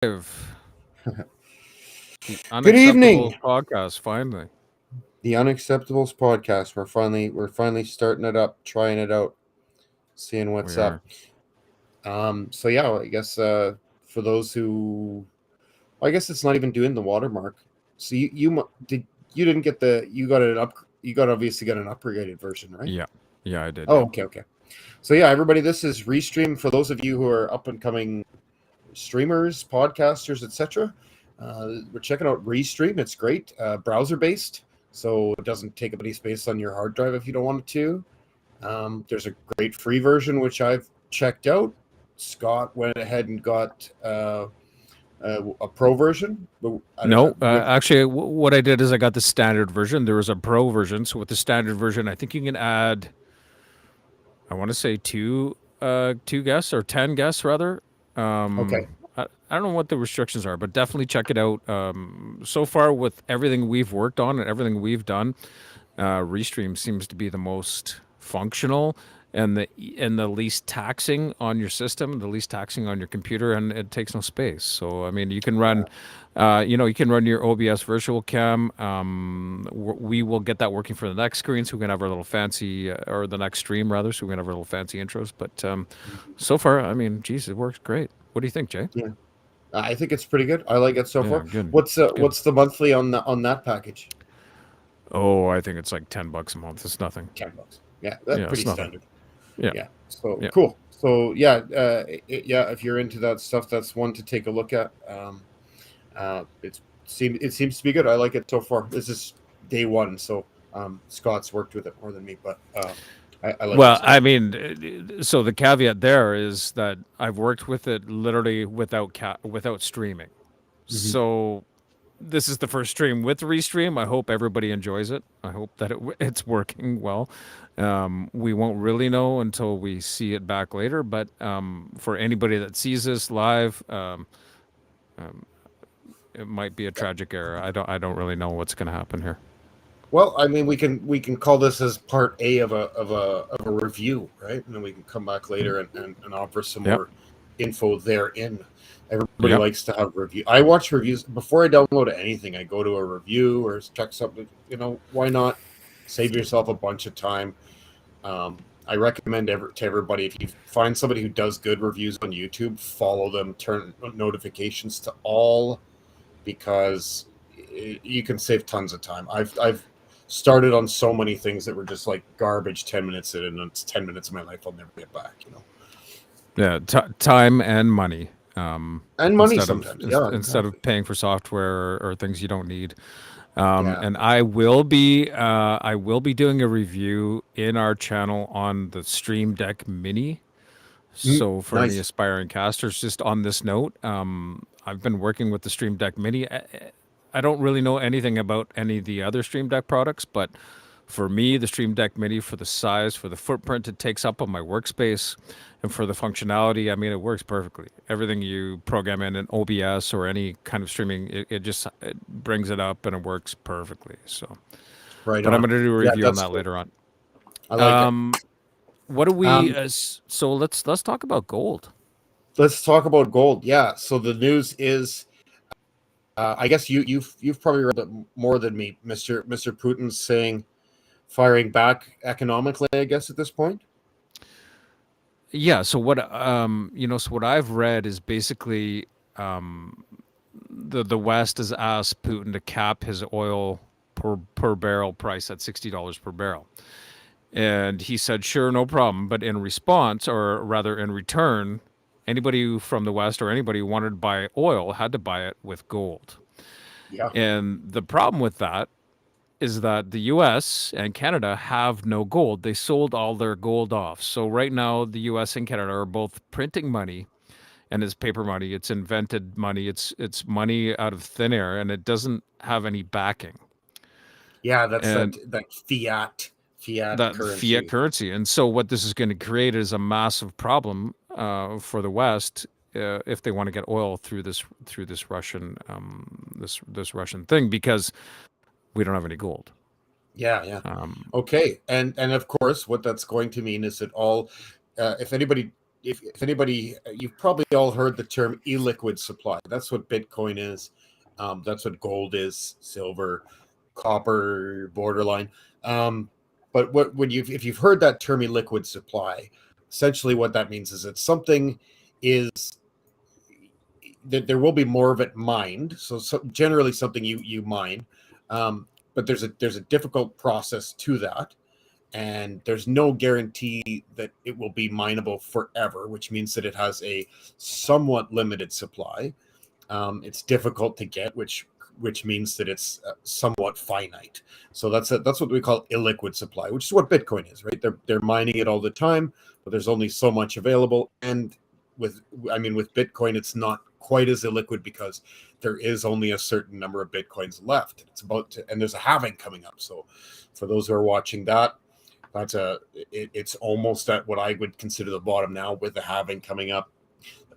Live. The Good evening. Unacceptable Podcast, finally. The Unacceptables podcast. We're finally starting it up, trying it out, seeing We what's up. are. So yeah, I guess for those who, I guess it's not even doing the watermark. So you didn't get the you got an up you got obviously got an upgraded version, right? Yeah. Yeah, I did. Oh, Yeah. okay. So yeah, everybody, this is Restream for those of you who are up and coming streamers, podcasters, etc. We're checking out Restream. It's great, browser based, so it doesn't take up any space on your hard drive if you don't want it to. There's a great free version which I've checked out. Scott went ahead and got a pro version. No, actually, what I did is I got the standard version. There was a pro version. So with the standard version, I think you can add, I want to say two guests or 10 guests rather. Okay. I don't know what the restrictions are, but definitely check it out. So far, with everything we've worked on and everything we've done, Restream seems to be the most functional and the least taxing on your system, the least taxing on your computer, and it takes no space. So I mean, you can run, you can run your OBS virtual cam. We will get that working for the next screen, so we can have our little fancy, or the next stream rather, so we can have our little fancy intros. But so far, I mean, geez, it works great. What do you think, Jay? Yeah, I think it's pretty good. I like it so Yeah, far. good, good. What's the monthly on that package? Oh, I think it's like $10 a month. It's nothing. $10. Yeah, that's Yeah, pretty it's nothing. standard. Yeah, Yeah. So yeah. cool. So yeah, yeah. If you're into that stuff, that's one to take a look at. It seems to be good. I like it so far. This is day one, so Scott's worked with it more than me, but I like it Well, so I far. mean, so the caveat there is that I've worked with it literally without streaming. Hmm. So this is the first stream with Restream. I hope everybody enjoys it. I hope that it's working well. We won't really know until we see it back later. But for anybody that sees this live, it might be a tragic error. I don't really know what's going to happen here. Well, I mean, we can call this as part A of a review, right? And then we can come back later and offer some Yep. more info therein. Everybody Yep. likes to have review. I watch reviews before I download anything. I go to a review or check something. Why not save yourself a bunch of time? I recommend to everybody, if you find somebody who does good reviews on YouTube, follow them, turn notifications to all, because you can save tons of time. I've started on so many things that were just like garbage 10 minutes in, and it's 10 minutes of my life I'll never get back. Yeah. Time and money. And money Instead of sometimes. Yeah, instead exactly. of paying for software or things you don't need. Yeah. And I will be doing a review in our channel on the Stream Deck Mini. So for any Nice. aspiring casters, just on this note, I've been working with the Stream Deck Mini. I don't really know anything about any of the other Stream Deck products, but for me, the Stream Deck Mini, for the size, for the footprint it takes up on my workspace, and for the functionality, I mean, it works perfectly. Everything you program in an OBS or any kind of streaming, it brings it up and it works perfectly. So, Right but I'm on. going to do a Yeah, review on that's that cool. later on. I like it. What do we? Um, So let's talk about gold. let's talk about gold. Yeah. So the news is, I guess you've probably read it more than me, Mr. Putin's saying firing back economically, I guess, at this point. Yeah. So what I've read is basically the West has asked Putin to cap his oil per barrel price at $60 per barrel. And he said, sure, no problem. But in response, or rather in return, anybody from the West or anybody who wanted to buy oil had to buy it with gold. Yeah. And the problem with that is that the US and Canada have no gold. They sold all their gold off. So right now, the US and Canada are both printing money, and it's paper money. It's invented money. It's money out of thin air, and it doesn't have any backing. Yeah, that's And that fiat that fiat currency. currency. And so what this is going to create is a massive problem for the West if they want to get oil through this Russian this Russian thing, because we don't have any gold. Yeah, yeah. Um, Okay, and of course, what that's going to mean is that all, if anybody if anybody, you've probably all heard the term illiquid supply. That's what Bitcoin is. That's what gold is, silver, copper, borderline. But if you've heard that term illiquid supply, essentially what that means is that something is that there will be more of it mined. So generally something you mine, but there's a difficult process to that, and there's no guarantee that it will be mineable forever, which means that it has a somewhat limited supply. It's difficult to get, which means that it's somewhat finite. So that's what we call illiquid supply, which is what Bitcoin is, right? They're mining it all the time, but there's only so much available. And with Bitcoin, it's not quite as illiquid because there is only a certain number of Bitcoins left. And there's a halving coming up. So for those who are watching that, it's almost at what I would consider the bottom now. With the halving coming up,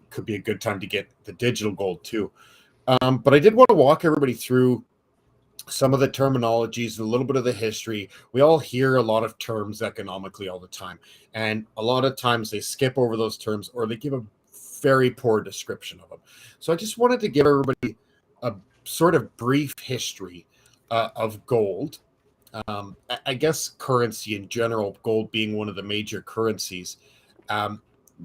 could be a good time to get the digital gold too. But I did want to walk everybody through some of the terminologies, a little bit of the history. We all hear a lot of terms economically all the time, and a lot of times they skip over those terms or they give a very poor description of them. So I just wanted to give everybody a sort of brief history of gold. I guess currency in general, gold being one of the major currencies,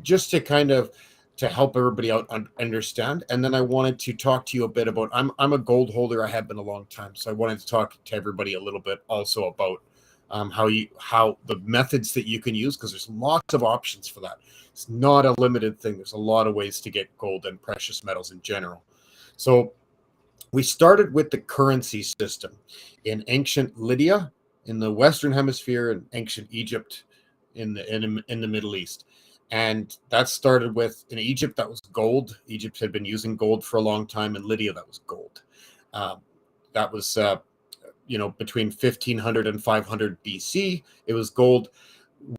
just to kind of to help everybody out understand. And then I wanted to talk to you a bit about, I'm a gold holder. I have been a long time. So I wanted to talk to everybody a little bit also about how the methods that you can use, because there's lots of options for that. It's not a limited thing. There's a lot of ways to get gold and precious metals in general. So we started with the currency system in ancient Lydia in the Western Hemisphere and ancient Egypt in the Middle East. And that started with, in Egypt, that was gold. Egypt had been using gold for a long time. In Lydia, that was gold. That was, between 1500 and 500 BC, it was gold.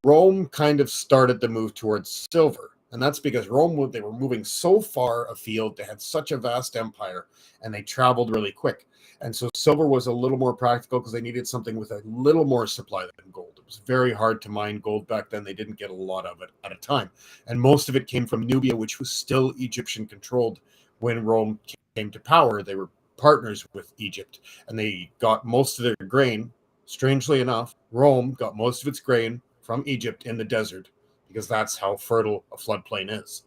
Rome kind of started the move towards silver. And that's because Rome, they were moving so far afield. They had such a vast empire, and they traveled really quick. And so silver was a little more practical because they needed something with a little more supply than gold. It was very hard to mine gold back then. They didn't get a lot of it at a time. And most of it came from Nubia, which was still Egyptian controlled when Rome came to power. They were partners with Egypt, and they got most of their grain. Strangely enough, Rome got most of its grain from Egypt in the desert, because that's how fertile a floodplain is.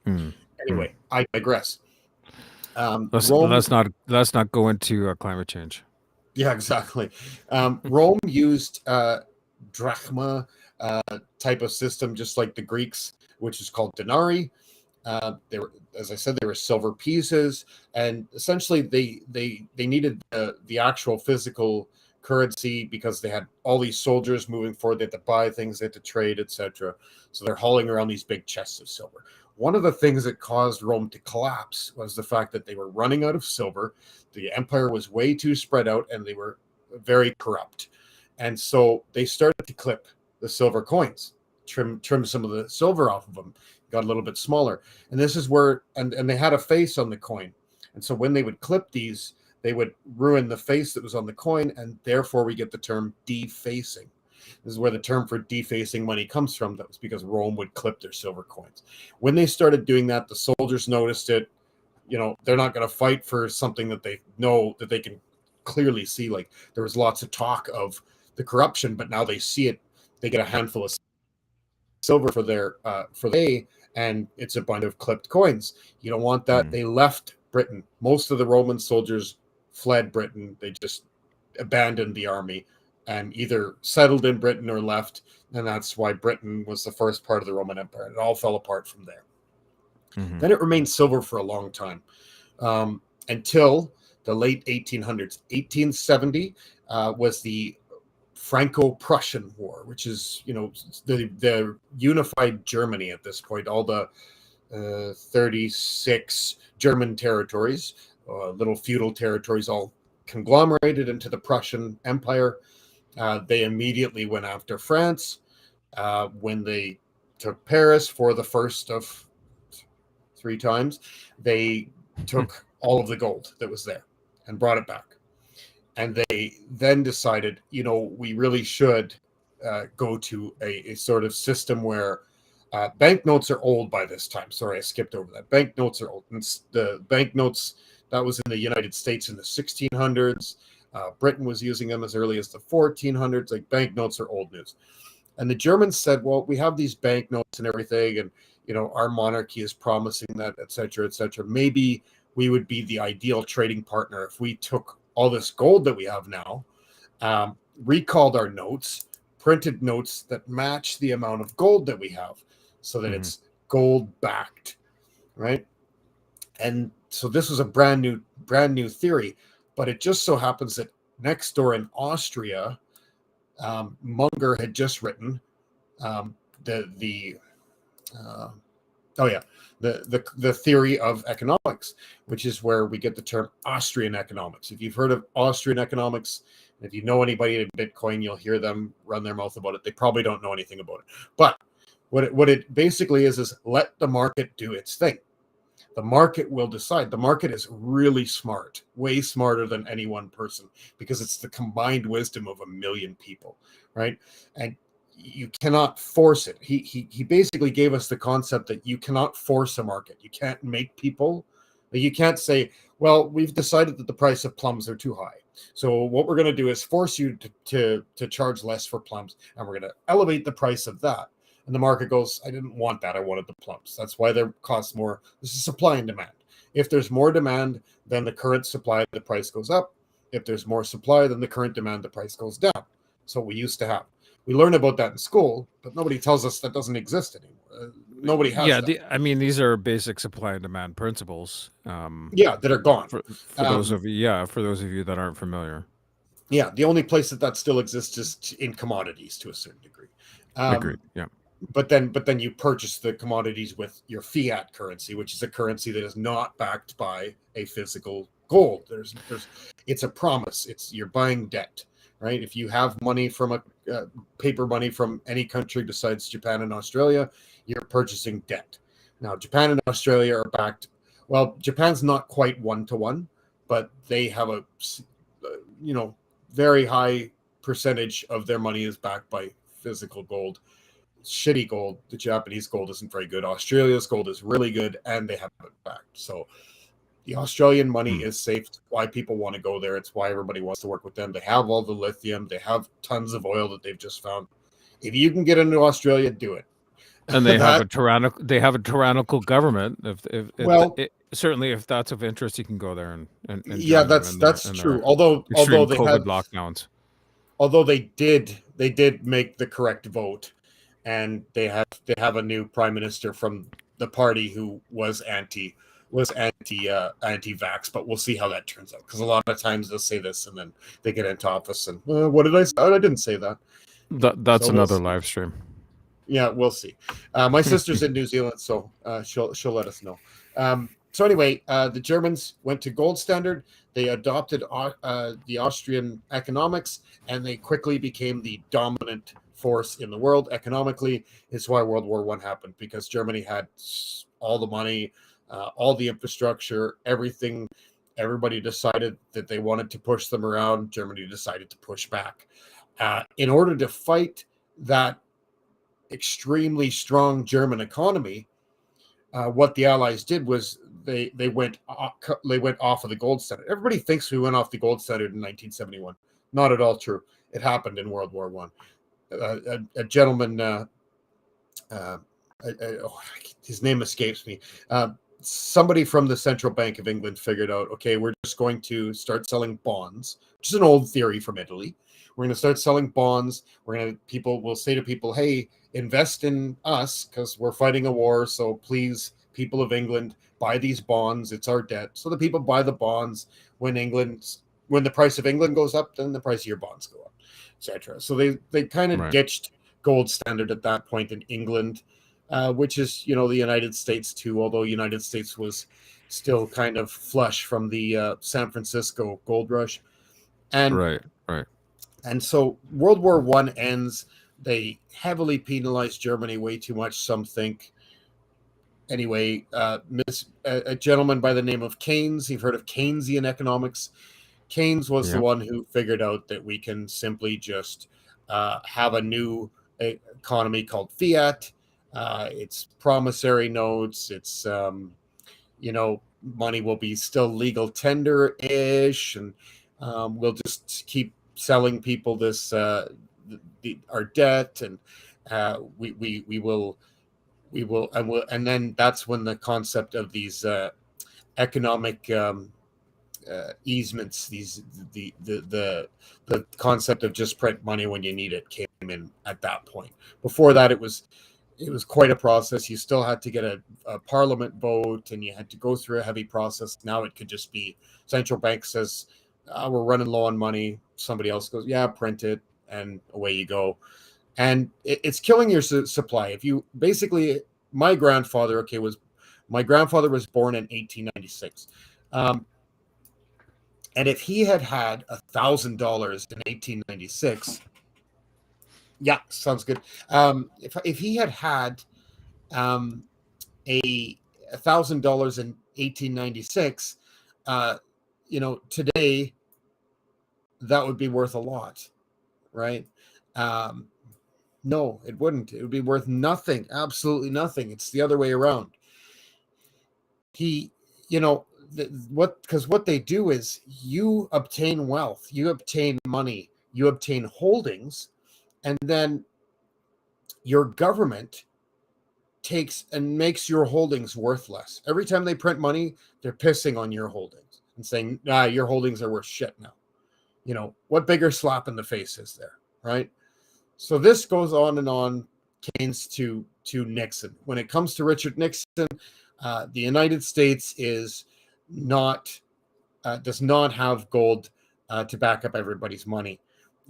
Anyway, I digress. Let's not go into climate change. Yeah, exactly. Rome used drachma type of system, just like the Greeks, which is called denarii. They were, as I said, they were silver pieces, and essentially they needed the actual physical currency because they had all these soldiers moving forward. They had to buy things, they had to trade, etc. So they're hauling around these big chests of silver. One of the things that caused Rome to collapse was the fact that they were running out of silver. The empire was way too spread out, and they were very corrupt. And so they started to clip the silver coins, trim some of the silver off of them, got a little bit smaller. And this is where, and they had a face on the coin. And so when they would clip these, they would ruin the face that was on the coin, and therefore we get the term defacing. This is where the term for defacing money comes from. That was because Rome would clip their silver coins. When they started doing that, the soldiers noticed it. They're not going to fight for something that they know that they can clearly see. Like, there was lots of talk of the corruption, but now they see it. They get a handful of silver for their and it's a bunch of clipped coins. You don't want that. They left Britain. Most of the Roman soldiers fled Britain. They just abandoned the army and either settled in Britain or left. And that's why Britain was the first part of the Roman Empire. It all fell apart from there. Then it remained silver for a long time, until the late 1800s. 1870 was the Franco-Prussian War, which is, the unified Germany at this point. All the 36 German territories, little feudal territories, all conglomerated into the Prussian Empire. They immediately went after France when they took Paris for the first of 3 times. They took all of the gold that was there and brought it back. And they then decided, we really should go to a sort of system where Banknotes are old by this time. Sorry, I skipped over that. Banknotes are old. The banknotes that was in the United States in the 1600s. Britain was using them as early as the 1400s. Like, banknotes are old news. And the Germans said, well, we have these banknotes and everything, and our monarchy is promising that, et cetera, et cetera. Maybe we would be the ideal trading partner if we took all this gold that we have now, recalled our notes, printed notes that match the amount of gold that we have, so that it's gold backed, right? And so this was a brand new theory, but it just so happens that next door in Austria, Munger had just written the theory of economics, which is where we get the term Austrian economics. If you've heard of Austrian economics, if you know anybody in Bitcoin, you'll hear them run their mouth about it. They probably don't know anything about it. But what it basically is let the market do its thing. The market will decide. The market is really smart, way smarter than any one person, because it's the combined wisdom of a million people, right? And you cannot force it. He basically gave us the concept that you cannot force a market. You can't make people. You can't say, well, we've decided that the price of plums are too high, so what we're going to do is force you to charge less for plums, and we're going to elevate the price of that. And the market goes, I didn't want that. I wanted the plums. That's why they cost more. This is supply and demand. If there's more demand than the current supply, the price goes up. If there's more supply than the current demand, the price goes down. So we used to have. We learn about that in school, but nobody tells us that doesn't exist anymore. Nobody has that. These are basic supply and demand principles. That are gone. For those of you that aren't familiar. Yeah, the only place that still exists is in commodities to a certain degree. Agreed. Yeah. But then you purchase the commodities with your fiat currency, which is a currency that is not backed by a physical gold. It's a promise. You're buying debt, right? If you have money from paper money from any country besides Japan and Australia, you're purchasing debt. Now, Japan and Australia are backed. Well, Japan's not quite 1-to-1, but they have a very high percentage of their money is backed by physical gold. Shitty gold. The Japanese gold isn't very good. Australia's gold is really good, and they have it backed. So the Australian money is safe. It's why people want to go there. It's why everybody wants to work with them. They have all the lithium. They have tons of oil that they've just found. If you can get into Australia, do it. And they have a tyrannical government. Certainly, if that's of interest, you can go there and that's true. Although they COVID had lockdowns. Although they did make the correct vote, and they have a new prime minister from the party who was anti-vax, but we'll see how that turns out, because a lot of times they'll say this and then they get into office and what did I say? I didn't say that. That's another live stream. Yeah, we'll see. My sister's in New Zealand, so she'll let us know. So anyway, the Germans went to gold standard. They adopted the Austrian economics, and they quickly became the dominant force in the world economically. It's why World War I happened, because Germany had all the money, all the infrastructure, everything. Everybody decided that they wanted to push them around. Germany decided to push back. In order to fight that extremely strong German economy, what the Allies did was they went off of the gold standard. Everybody thinks we went off the gold standard in 1971. Not at all true. It happened in World War I. A gentleman, his name escapes me. Somebody from the Central Bank of England figured out, okay, we're just going to start selling bonds, which is an old theory from Italy. We're going to start selling bonds. People will say to people, hey, invest in us because we're fighting a war. So please, people of England, buy these bonds. It's our debt. So the people buy the bonds. When the price of England goes up, then the price of your bonds go up, etc. So they kind of ditched gold standard at that point in England, which is, the United States too, although United States was still kind of flush from the San Francisco gold rush. And right. And so World War I ends. They heavily penalized Germany way too much, some think. Anyway, a gentleman by the name of Keynes, you've heard of Keynesian economics. Keynes was the one who figured out that we can simply just have a new economy called fiat. It's promissory notes. It's money will be still legal tender ish, and we'll just keep selling people this our debt, and we will and then that's when the concept of these economic easements, the concept of just print money when you need it came in at that point. Before that, it was quite a process. You still had to get a parliament vote, and you had to go through a heavy process. Now it could just be central bank says, we're running low on money. Somebody else goes, yeah, print it, and away you go. And it's killing your supply. If you basically, my grandfather was born in 1896. And if he had $1,000 in 1896, yeah, sounds good. If he had a $1,000 in 1896, today that would be worth a lot, right? No, it wouldn't. It would be worth nothing, absolutely nothing. It's the other way around. What they do is you obtain wealth, you obtain money, you obtain holdings, and then your government takes and makes your holdings worthless. Every time they print money, they're pissing on your holdings and saying, your holdings are worth shit now. What bigger slap in the face is there, right? So this goes on and on, Keynes to Nixon. When it comes to Richard Nixon, the United States does not have gold to back up everybody's money.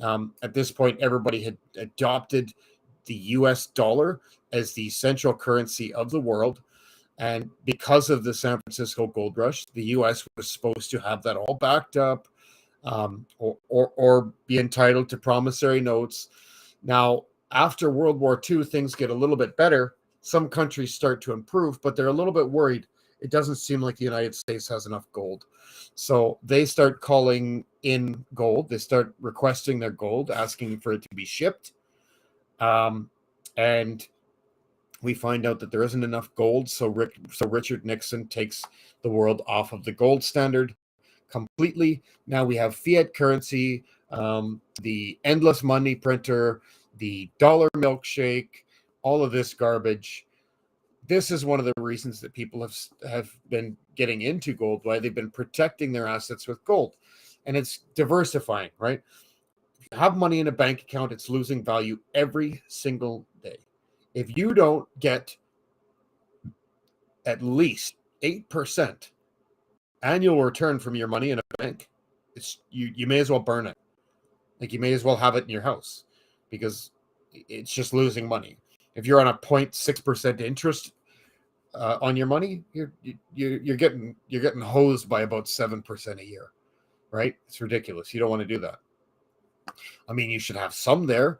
At this point, everybody had adopted the U.S. dollar as the central currency of the world. And because of the San Francisco gold rush, the U.S. was supposed to have that all backed up, or be entitled to promissory notes. Now, after World War II, things get a little bit better. Some countries start to improve, but they're a little bit worried. It doesn't seem like the United States has enough gold. So they start calling in gold. They start requesting their gold, asking for it to be shipped. And we find out that there isn't enough gold. So Richard Nixon takes the world off of the gold standard completely. Now we have fiat currency, the endless money printer, the dollar milkshake, all of this garbage. This is one of the reasons that people have been getting into gold, why they've been protecting their assets with gold. And it's diversifying, right? If you have money in a bank account, it's losing value every single day. If you don't get at least 8% annual return from your money in a bank, you may as well burn it. Like, you may as well have it in your house, because it's just losing money. If you're on a 0.6% interest on your money, you're getting hosed by about 7% a year, right? It's ridiculous. You don't want to do that. I mean, you should have some there,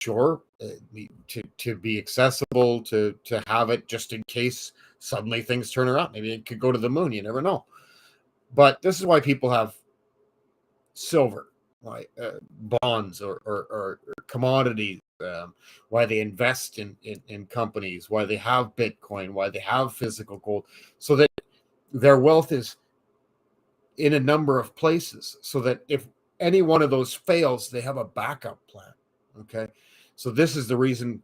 sure, to be accessible, to have it just in case suddenly things turn around. Maybe it could go to the moon. You never know. But this is why people have silver, like bonds or commodities, why they invest in companies, why they have Bitcoin, why they have physical gold, so that their wealth is in a number of places, so that if any one of those fails, they have a backup plan. Okay. So this is the reason,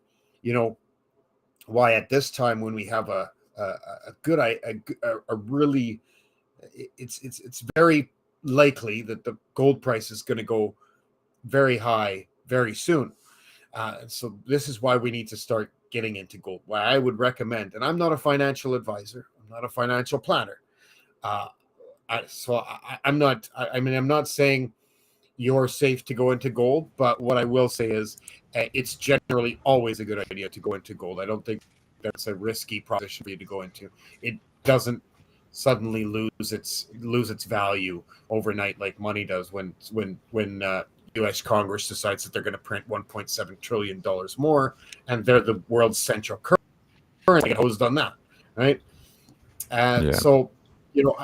why at this time, when we have a really, it's very likely that the gold price is going to go very high very soon. So this is why we need to start getting into gold. Why I would recommend, and I'm not a financial advisor, I'm not a financial planner. I'm not saying you're safe to go into gold, but what I will say is it's generally always a good idea to go into gold. I don't think that's a risky proposition for you to go into. It doesn't suddenly lose its value overnight like money does when U.S. Congress decides that they're going to print $1.7 trillion more, and they're the world's central currency. Get hosed on that, right? So,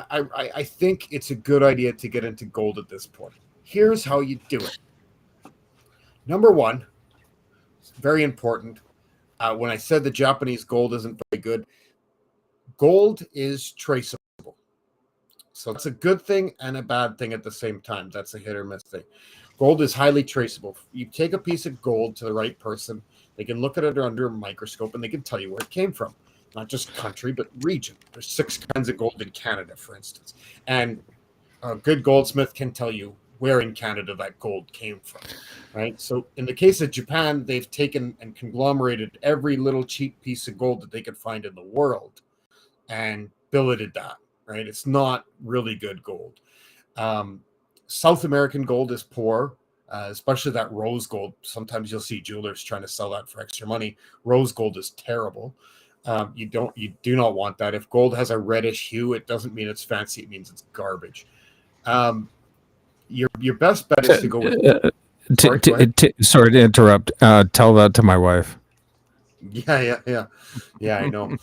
I think it's a good idea to get into gold at this point. Here's how you do it. Number one, very important, When I said the Japanese gold isn't very good, gold is traceable. So it's a good thing and a bad thing at the same time. That's a hit or miss thing. Gold is highly traceable. You take a piece of gold to the right person, they can look at it under a microscope and they can tell you where it came from. Not just country, but region. There's 6 kinds of gold in Canada, for instance. And a good goldsmith can tell you where in Canada that gold came from, right? So in the case of Japan, they've taken and conglomerated every little cheap piece of gold that they could find in the world and billeted that, right? It's not really good gold. South American gold is poor, especially that rose gold. Sometimes you'll see jewelers trying to sell that for extra money. Rose gold is terrible. You do not want that. If gold has a reddish hue, it doesn't mean it's fancy. It means it's garbage. Your best bet is to go with. Sorry to interrupt. Tell that to my wife. Yeah. I know.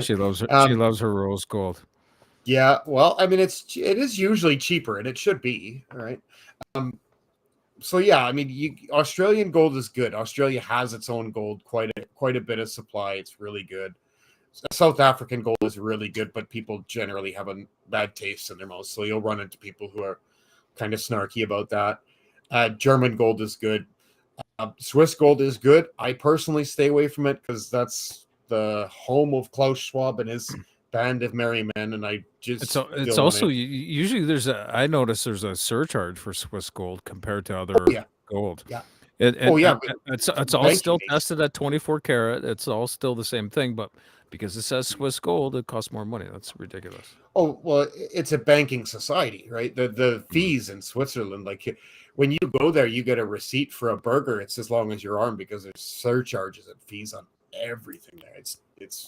She loves her. She loves her rose gold. Yeah, well, I mean, it is usually cheaper, and it should be, all right. So yeah, I mean, Australian gold is good. Australia has its own gold, quite a bit of supply. It's really good. South African gold is really good, but people generally have a bad taste in their mouth, so you'll run into people who are kind of snarky about that. German gold is good. Swiss gold is good. I personally stay away from it because that's the home of Klaus Schwab and his band of merry men, and I just it's also usually I notice there's a surcharge for Swiss gold compared to other gold. Yeah. It's all still tested at 24 karat. It's all still the same thing, but because it says Swiss gold, it costs more money. That's ridiculous. Oh, well, it's a banking society, right? The fees in Switzerland, like when you go there, you get a receipt for a burger. It's as long as your arm because there's surcharges and fees on everything there. It's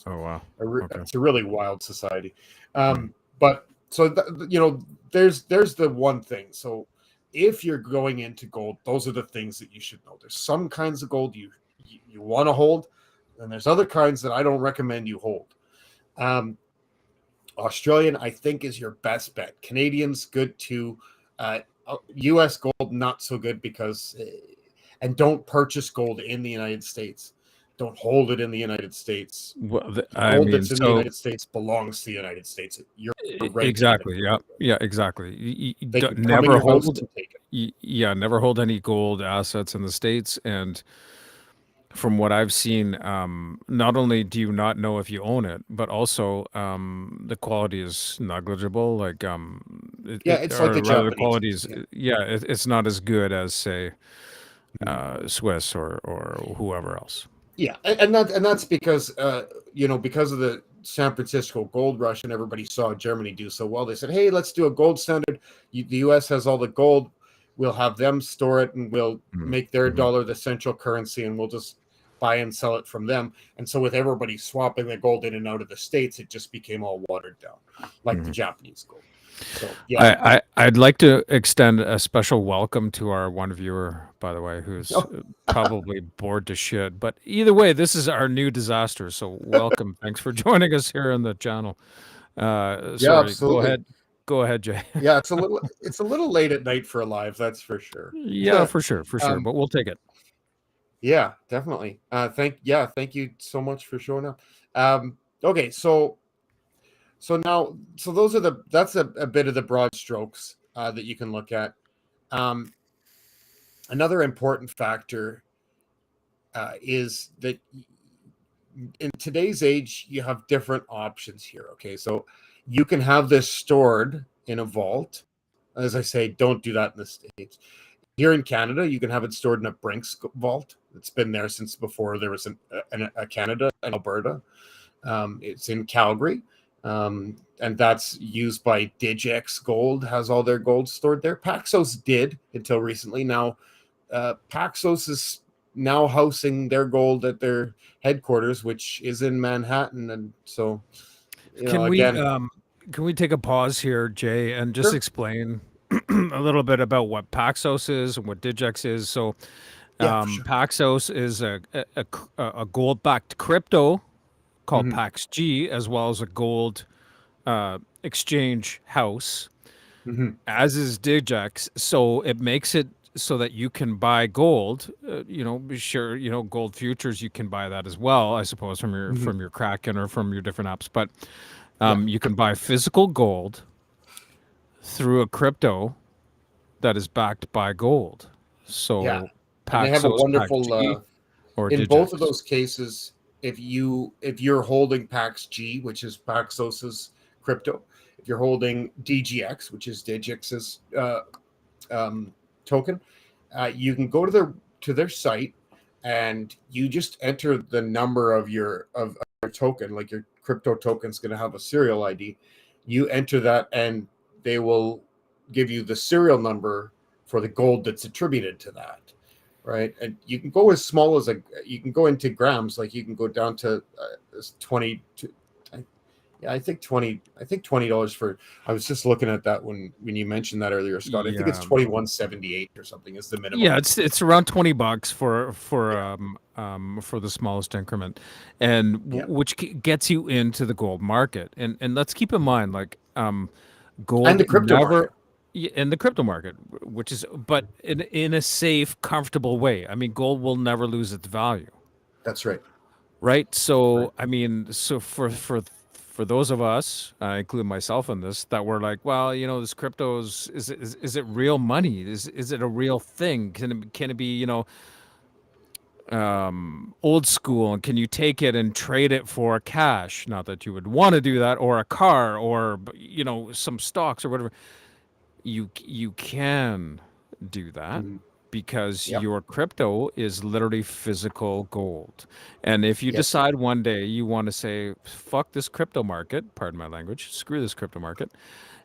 oh wow, it's a really wild society. But so there's the one thing. So if you're going into gold, those are the things that you should know. There's some kinds of gold you want to hold, and there's other kinds that I don't recommend you hold. Australian, I think, is your best bet. Canadian's good too. U.S. gold, not so good because, and don't purchase gold in the United States. Don't hold it in the United States. Well, gold that's in the United States belongs to the United States. You're exactly. Yeah, exactly. Never hold. Yeah, never hold any gold assets in the States. And from what I've seen, not only do you not know if you own it, but also the quality is negligible. Like it's like the Japanese. The quality is it's not as good as say Swiss or whoever else. Yeah, and that's because because of the San Francisco gold rush and everybody saw Germany do so well. They said, hey, let's do a gold standard. The U.S. has all the gold. We'll have them store it and we'll make their dollar the central currency and we'll just buy and sell it from them. And so with everybody swapping the gold in and out of the States, it just became all watered down, like the Japanese gold. So, yeah. I'd like to extend a special welcome to our one viewer, by the way, who's probably bored to shit. But either way, this is our new disaster. So welcome. Thanks for joining us here on the channel. Sorry, go ahead, Jay. Yeah, it's a little late at night for a live, that's for sure. Yeah, for sure. But we'll take it. Yeah, definitely. Thank you so much for showing up. Okay, so that's a bit of the broad strokes that you can look at. Another important factor is that in today's age, you have different options here. Okay, so you can have this stored in a vault. As I say, don't do that in the States. Here in Canada, you can have it stored in a Brinks vault. It's been there since before there was a Canada and Alberta. It's in Calgary. And that's used by Digex Gold, has all their gold stored there. Paxos did until recently. Now, Paxos is now housing their gold at their headquarters, which is in Manhattan. And so, can we take a pause here, Jay, and just explain a little bit about what Paxos is and what Digex is? So, sure. Paxos is a gold-backed crypto called PaxG, as well as a gold exchange house, as is Digex. So it makes it so that you can buy gold. Sure, gold futures, you can buy that as well, I suppose, from your Mhm. Kraken or from your different apps. But Yeah, you can buy physical gold through a crypto that is backed by gold. yeah, So and they have a Paxos, wonderful. PaxG, or In both of Digix. those cases, if you're holding PaxG, which is Paxos's crypto, if you're holding DGX, which is Digix's um, token, you can go to their site and you just enter the number of your token, like your crypto token's going to have a serial ID. You enter that, and they will give you the serial number for the gold that's attributed to that, right? And you can go as small as you can go into grams, like you can go down to 20 to, yeah, I think $20 for. I was just looking at that when you mentioned that earlier, Scott. I think it's Yeah. 21.78 or something is the minimum. Yeah, it's around $20 Yeah, for the smallest increment, and yeah, which gets you into the gold market. And let's keep in mind, like, and gold the crypto never, market. in the crypto market, which is, but in a safe, comfortable way. I mean, gold will never lose its value, That's right. right? Right. So I mean, so for those of us, I include myself in this, that were like, well, this crypto is it real money? Is it a real thing? Can it be, old school, and can you take it and trade it for cash? Not that you would want to do that, or a car, or some stocks or whatever. You can do that Mhm. because Yep. your crypto is literally physical gold. And if you Yes, sir. decide one day you want to say, fuck this crypto market, pardon my language, screw this crypto market,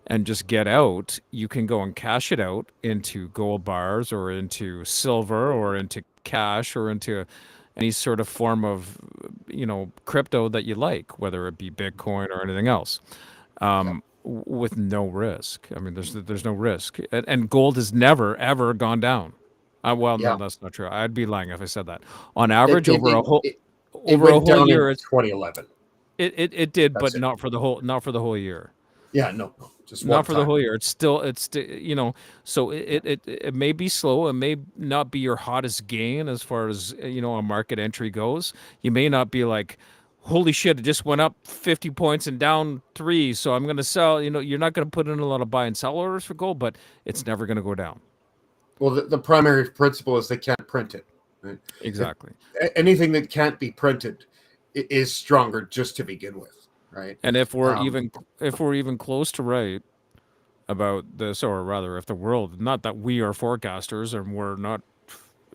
and just get out, you can go and cash it out into gold bars or into silver or into cash or into any sort of form of crypto that you like, whether it be Bitcoin or anything else, Yep. with no risk. I mean, there's no risk, and gold has never ever gone down. Well, no, Yeah. that's not true. I'd be lying if I said that. On It average, it it it, it over a went whole down in year, 2011. it did, but That's it. not for the whole year. Yeah. No. No. Just one Not for the time. whole year. So Yeah. it may be slow. It may not be your hottest gain as far as a market entry goes. You may not be like, holy shit, it just went up 50 points and down three, so I'm going to sell. You're not going to put in a lot of buy and sell orders for gold, but it's never going to go down. Well, the primary principle is they can't print it. Right? If Exactly. anything that can't be printed is stronger just to begin with, right? And Um, if we're even close to right about this, or rather, if the world, not that we are forecasters and we're not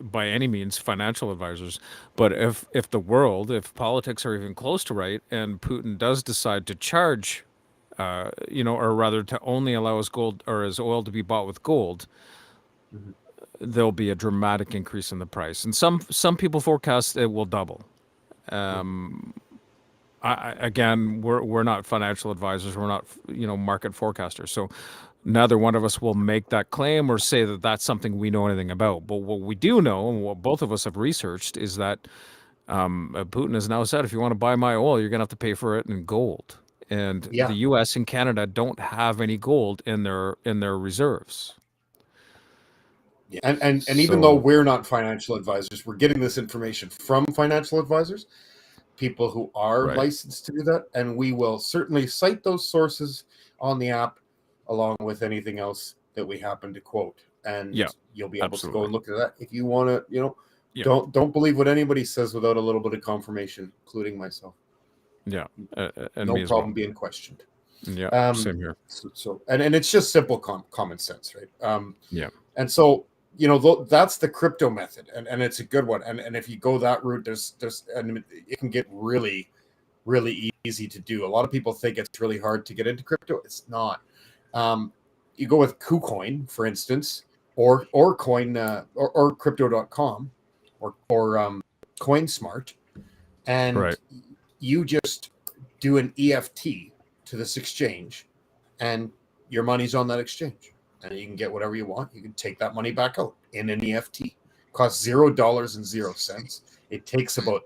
by any means financial advisors, but if the world, if politics are even close to right, and Putin does decide to charge, or rather to only allow his gold or his oil to be bought with gold, mhm. there'll be a dramatic increase in the price, and some people forecast it will double. Yeah. Again, we're not financial advisors, we're not market forecasters, so neither one of us will make that claim or say that that's something we know anything about. But what we do know, and what both of us have researched, is that Putin has now said, if you want to buy my oil, you're going to have to pay for it in gold. And the Yeah. U.S. and Canada don't have any gold in their reserves. Yeah. And even though So, we're not financial advisors, we're getting this information from financial advisors, people who are right. licensed to do that, and we will certainly cite those sources on the app along with anything else that we happen to quote, Yeah, and you'll be able to go absolutely. and look at that if you want to. Yeah, Don't believe what anybody says without a little bit of confirmation, including myself. yeah, and No me as well. problem being questioned. Yeah, Um, same here. and it's just simple common sense, right? Yeah, And so that's the crypto method, and it's a good one. And if you go that route, there's and it can get really really easy to do. A lot of people think it's really hard to get into crypto. It's not. You go with KuCoin, for instance, or coin or crypto.com or CoinSmart, and right. you just do an EFT to this exchange, and your money's on that exchange, and you can get whatever you want. You can take that money back out in an EFT. Costs $0.00. It takes about,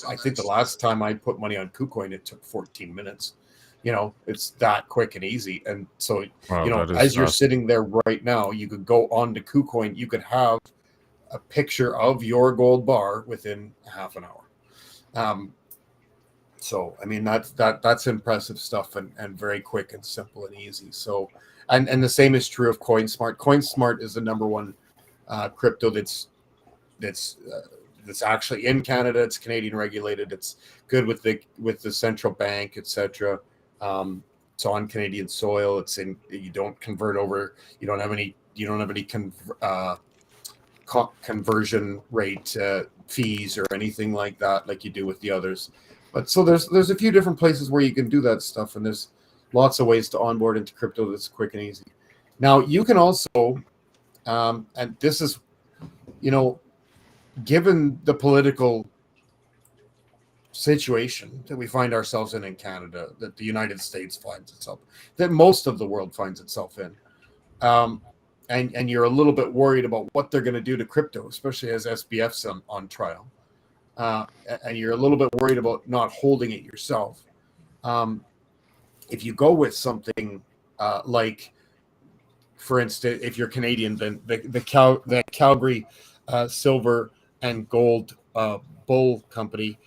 I think the last time I put money on KuCoin, it took 14 minutes. it's that quick and easy. And so, Wow, that is as you're fast. sitting there right now, you could go on to KuCoin. You could have a picture of your gold bar within half an hour. So, I mean, that's impressive stuff, and very quick and simple and easy. So, and the same is true of CoinSmart. CoinSmart is the number one crypto that's actually in Canada. It's Canadian regulated. It's good with the central bank, etc. It's on Canadian soil. You don't convert over. You don't have any conversion rate fees or anything like that, like you do with the others. But so there's a few different places where you can do that stuff, and there's lots of ways to onboard into crypto that's quick and easy. Now you can also, and this is, given the political situation that we find ourselves in Canada, that the United States finds itself, that most of the world finds itself in, and you're a little bit worried about what they're going to do to crypto, especially as SBF's on trial, and you're a little bit worried about not holding it yourself. If you go with something like, for instance, if you're Canadian, then the Calgary Silver and Gold Bull Company,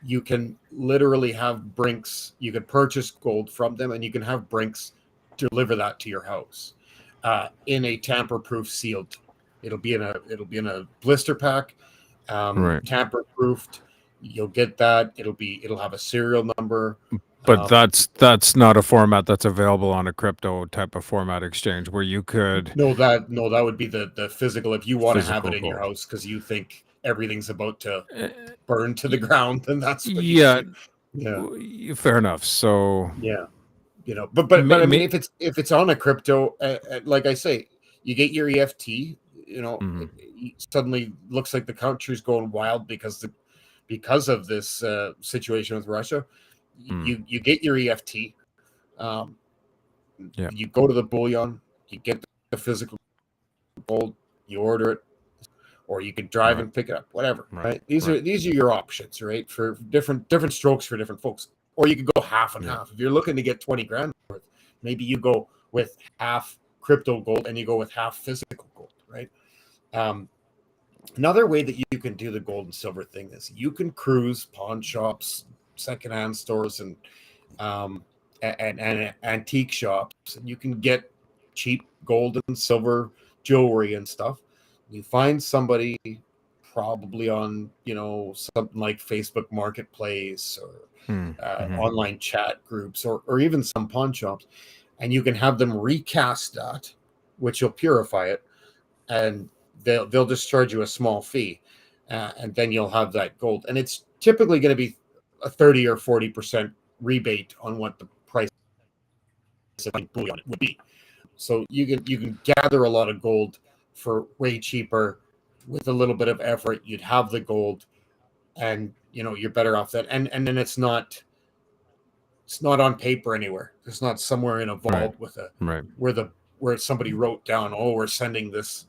you can literally have Brinks. You can purchase gold from them, and you can have Brinks deliver that to your house in a tamper-proof sealed. It'll be in a blister pack, Right. tamper-proofed. You'll get that. It'll have a serial number. But that's not a format that's available on a crypto type of format exchange where you could No, that would be the physical. If you want to have it physical in your gold. house because you think everything's about to Uh, burn to the ground, then that's what you yeah, do. Yeah, fair enough. So yeah. But I mean, may, if it's on a crypto, like I say, you get your EFT. mhm. It suddenly looks like the country's going wild because of this situation with Russia. You get your EFT. Um, Yeah. you go to the bullion, you get the physical gold, you order it, or you could drive Right. and pick it up, whatever. Right. Right? These Right. are your options, right? For different strokes for different folks. Or you could go half and Yeah. half. If you're looking to get 20 grand worth, maybe you go with half crypto gold and you go with half physical gold, right? Another way that you can do the gold and silver thing is you can cruise pawn shops, secondhand stores, and antique shops, and you can get cheap gold and silver jewelry and stuff. You find somebody probably on something like Facebook Marketplace or Mm-hmm. online chat groups, or even some pawn shops, and you can have them recast that, which will purify it, and they'll just charge you a small fee, and then you'll have that gold, and it's typically going to be a 30 or 40% rebate on what the price of bullion would be. So you can gather a lot of gold for way cheaper with a little bit of effort. You'd have the gold, and you're better off that. And then it's not on paper anywhere. It's not somewhere in a Right. vault with Right. where somebody wrote down, oh, we're sending this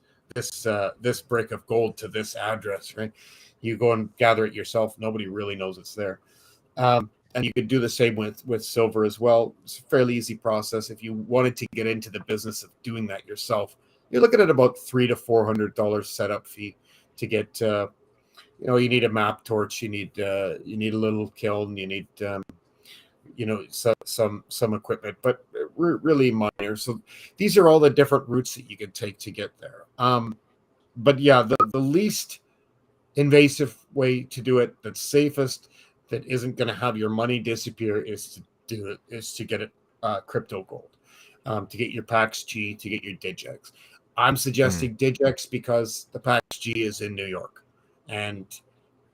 brick of gold to this address, right? You go and gather it yourself. Nobody really knows it's there. And you could do the same with silver as well. It's a fairly easy process. If you wanted to get into the business of doing that yourself, you're looking at about $300 to $400 setup fee to get. You need a map torch, you need a little kiln, you need some equipment, but really minor. So these are all the different routes that you can take to get there. But yeah, the least invasive way to do it, that's safest, that isn't going to have your money disappear, is to get it crypto gold, to get your PAX G, to get your DigX. I'm suggesting DigX because the PAX G is in New York, and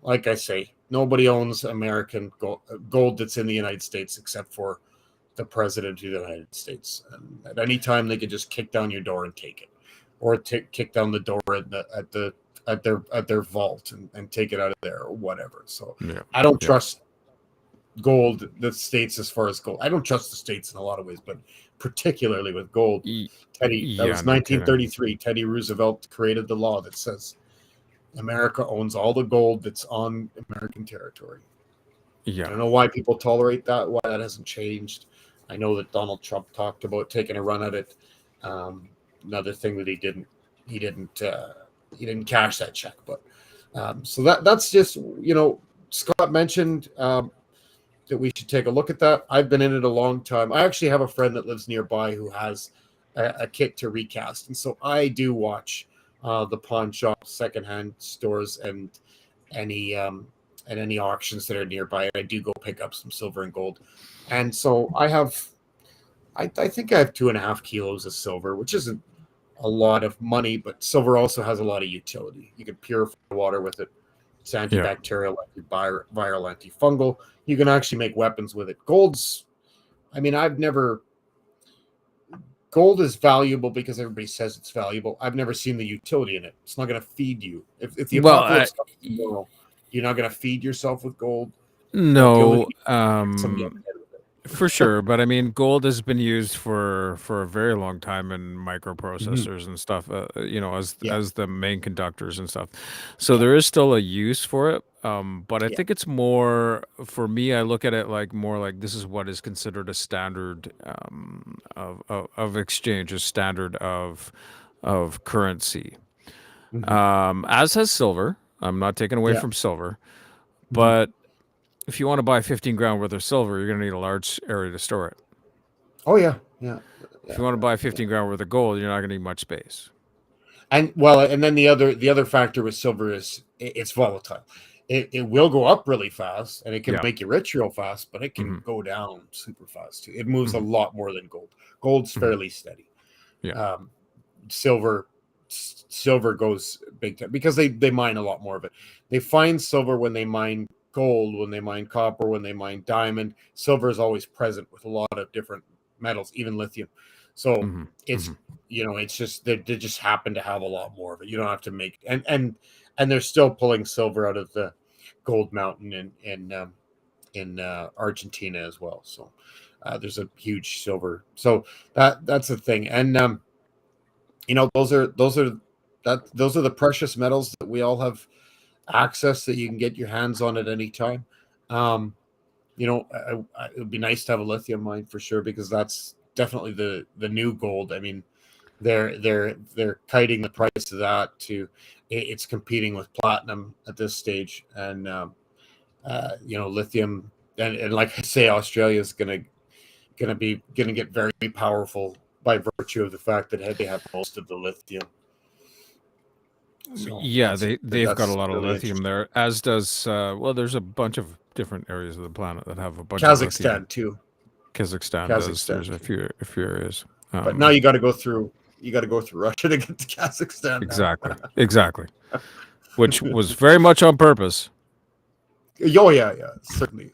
like I say, nobody owns American gold that's in the United States except for the president of the United States. And at any time, they could just kick down your door and take it, or kick down the door at their vault and take it out of there or whatever. So I don't trust the states as far as gold. I don't trust the states in a lot of ways, but particularly with gold. That was 1933. Teddy Roosevelt created the law that says America owns all the gold that's on American territory. I don't know why people tolerate that, why that hasn't changed. I know that Donald Trump talked about taking a run at it. Another thing that he didn't cash that check, but so that's just, Scott mentioned that we should take a look at that. I've been in it a long time. I actually have a friend that lives nearby who has a kit to recast, and so I do watch the pawn shops, secondhand stores, and any auctions that are nearby. I do go pick up some silver and gold, and so I think I have 2.5 kilos of silver, which isn't a lot of money, but silver also has a lot of utility. You can purify water with it. It's antibacterial, antiviral, antifungal. You can actually make weapons with it. Gold is valuable because everybody says it's valuable. I've never seen the utility in it. It's not going to feed you. If the apocalypse comes tomorrow, you're not going to feed yourself with gold. No, Some for sure. But I mean, gold has been used for a very long time in microprocessors and stuff. As the main conductors and stuff. So there is still a use for it. But I think it's more for me. I look at it like more like this is what is considered a standard of exchange, a standard of currency. As has silver. I'm not taking away from silver, but if you want to buy 15 grand worth of silver, you're going to need a large area to store it. Oh yeah. If you want to buy 15 grand worth of gold, you're not going to need much space. And then the other factor with silver is it's volatile. It will go up really fast, and it can make you rich real fast, but it can go down super fast too. It moves a lot more than gold. Gold's fairly steady. Yeah. Silver goes big time because they mine a lot more of it. They find silver when they mine gold, when they mine copper, when they mine diamond. Silver is always present with a lot of different metals, even lithium. So it's it's just they just happen to have a lot more of it. You don't have to make and they're still pulling silver out of the gold mountain in Argentina as well. So there's a huge silver. So that's the thing. And those are the precious metals that we all have access that you can get your hands on at any time. It would be nice to have a lithium mine for sure, because that's definitely the new gold. I mean, they're kiting the price of that to it's competing with platinum at this stage, and lithium and like I say, Australia is gonna get very powerful by virtue of the fact that they have most of the lithium. So they've got a lot of lithium there, as does there's a bunch of different areas of the planet that have a bunch of lithium. Kazakhstan does. There's a few areas. But now you got to go through Russia to get to Kazakhstan. Exactly. Which was very much on purpose. Oh yeah, certainly,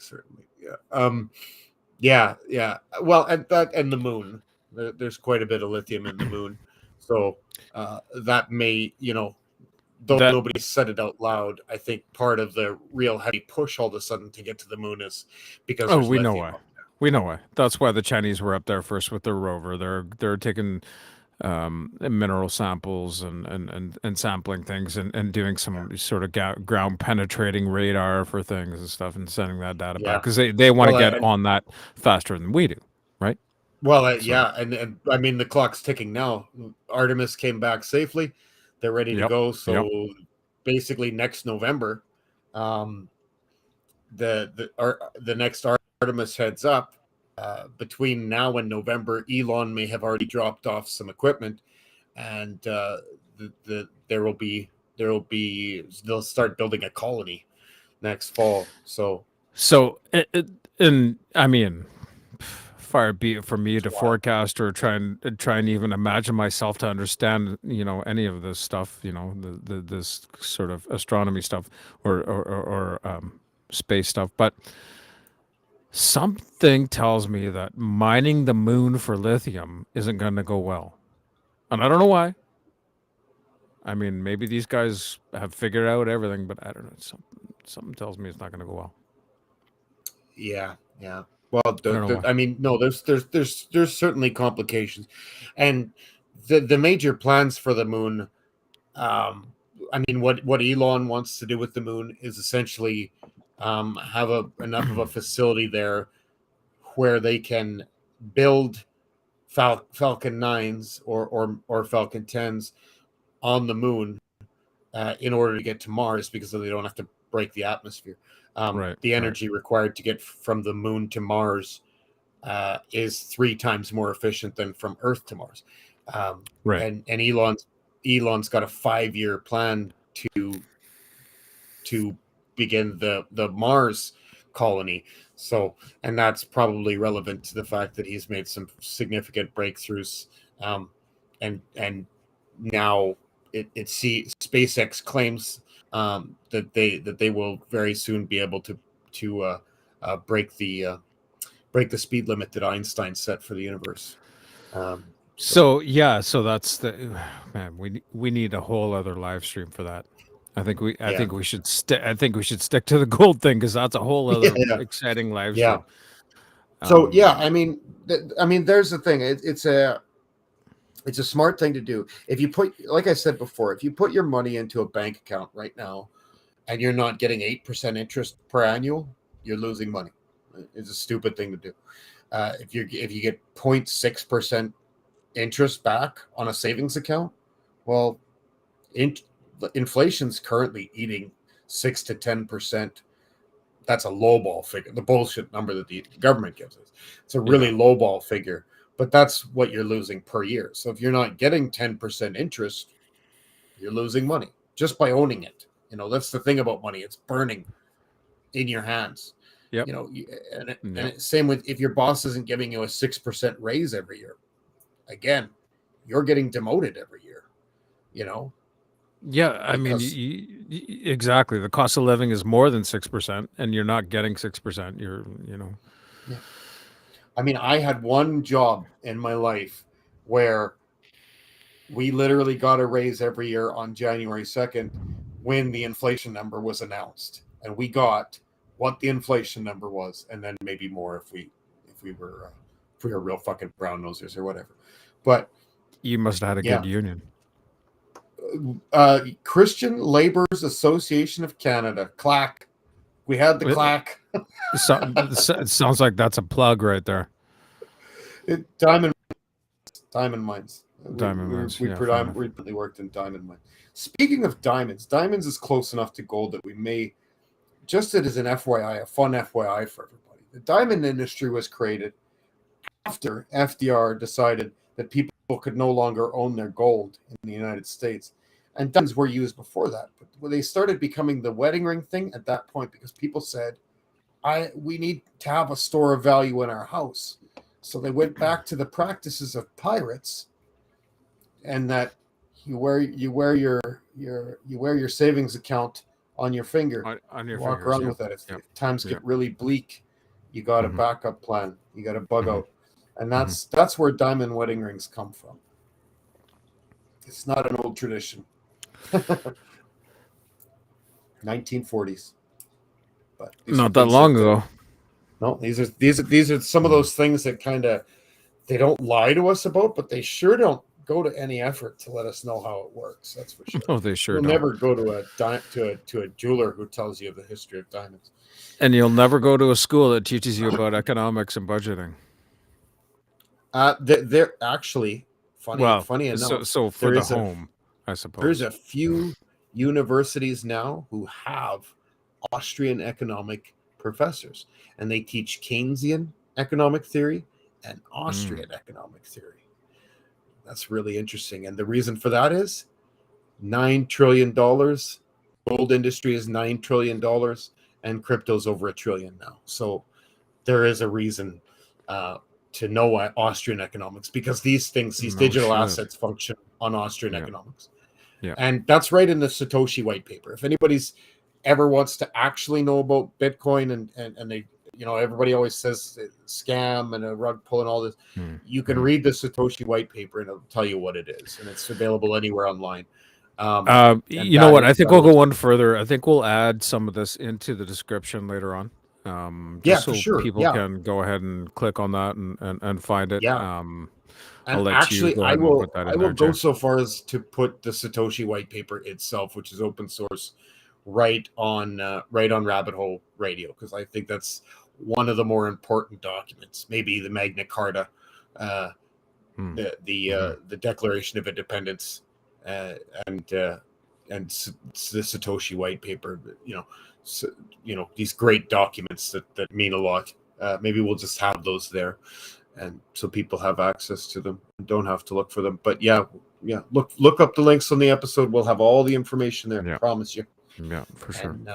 yeah. Well, and the moon. There's quite a bit of lithium in the moon, so that may, though nobody said it out loud, I think part of the real heavy push all of a sudden to get to the moon is because we know why. We know why. That's why the Chinese were up there first with their rover. They're taking mineral samples and sampling things and doing some sort of ground penetrating radar for things and stuff, and sending that data back because they want to get on that faster than we do, right? Well, and I mean the clock's ticking now. Artemis came back safely. They're ready to go. So basically next November, the next Artemis heads up. Between now and November, Elon may have already dropped off some equipment, and they'll start building a colony next fall. So I mean, far be it for me to forecast or try and even imagine myself to understand any of this stuff, this sort of astronomy stuff or space stuff, but something tells me that mining the moon for lithium isn't going to go well. And I don't know why. I mean, maybe these guys have figured out everything, but I don't know. Something tells me it's not going to go well. Yeah. Well, I mean, no, there's certainly complications. And the major plans for the moon, I mean, what Elon wants to do with the moon is essentially have enough of a facility there where they can build Falcon 9s or Falcon 10s on the moon in order to get to Mars, because they don't have to break the atmosphere. The energy required to get from the moon to Mars is 3 times more efficient than from Earth to Mars. And Elon's got a 5-year plan to begin the Mars colony. So, and that's probably relevant to the fact that he's made some significant breakthroughs. And now SpaceX claims that they will very soon be able to break the speed limit that Einstein set for the universe. So that's man. We need a whole other live stream for that. I think we should stick to the gold thing, because that's a whole other exciting live stream. So I mean, there's the thing. It's a smart thing to do. If you put, like I said before, if you put your money into a bank account right now, and you're not getting 8% interest per annual, you're losing money. It's a stupid thing to do. If you get 0.6% interest back on a savings account, well, inflation's currently eating 6 to 10%. That's a lowball figure, the bullshit number that the government gives us. It's a really lowball figure, but that's what you're losing per year. So if you're not getting 10% interest, you're losing money just by owning it. That's the thing about money. It's burning in your hands. Yep. Same with if your boss isn't giving you a 6% raise every year. Again, you're getting demoted every year. Yeah, I mean, exactly. The cost of living is more than 6%, and you're not getting 6%. Yeah. I mean, I had one job in my life where we literally got a raise every year on January 2nd when the inflation number was announced, and we got what the inflation number was, and then maybe more if we were real fucking brown nosers or whatever. But you must have had a good union. Christian Laborers Association of Canada, CLAC. We had the CLAC. It sounds like that's a plug right there. Diamond mines. We Yeah, predominantly worked in diamond mines. Speaking of diamonds is close enough to gold that we may, just as an FYI, a fun FYI for everybody. The diamond industry was created after FDR decided that people could no longer own their gold in the United States. And diamonds were used before that. But when they started becoming the wedding ring thing at that point, because people said, we need to have a store of value in our house. So they went back to the practices of pirates, and that you wear your savings account on your finger. On your walk fingers, around with that. If times get really bleak, you got a backup plan. You got a bug out. And that's where diamond wedding rings come from. It's not an old tradition. 1940s. But not that long ago. No, these are some of those things that they don't lie to us about, but they sure don't go to any effort to let us know how it works. That's for sure. Oh, they sure You'll don't. never go to a jeweler who tells you the history of diamonds. And you'll never go to a school that teaches you about economics and budgeting. They're actually funny enough. So for the home, I suppose there's a few universities now who have Austrian economic professors, and they teach Keynesian economic theory and Austrian economic theory. That's really interesting, and the reason for that is $9 trillion. Gold industry is $9 trillion, and crypto's over $1 trillion now. So there is a reason to know Austrian economics, because these digital assets function on Austrian economics. Yeah. And that's right in the Satoshi white paper. If anybody's ever wants to actually know about Bitcoin and they, everybody always says scam and a rug pull and all this, you can read the Satoshi white paper and it'll tell you what it is. And it's available anywhere online. You know what? I think we'll go one further. I think we'll add some of this into the description later on. So sure. People can go ahead and click on that and find it. Yeah. And actually, I will go so far as to put the Satoshi white paper itself, which is open source, right on Rabbit Hole Radio, because I think that's one of the more important documents, maybe the Magna Carta, the Declaration of Independence, and the Satoshi White Paper. These great documents that mean a lot. Maybe we'll just have those there, and so people have access to them and don't have to look for them. But yeah, look up the links on the episode. We'll have all the information there. I promise you. Yeah, for sure. And,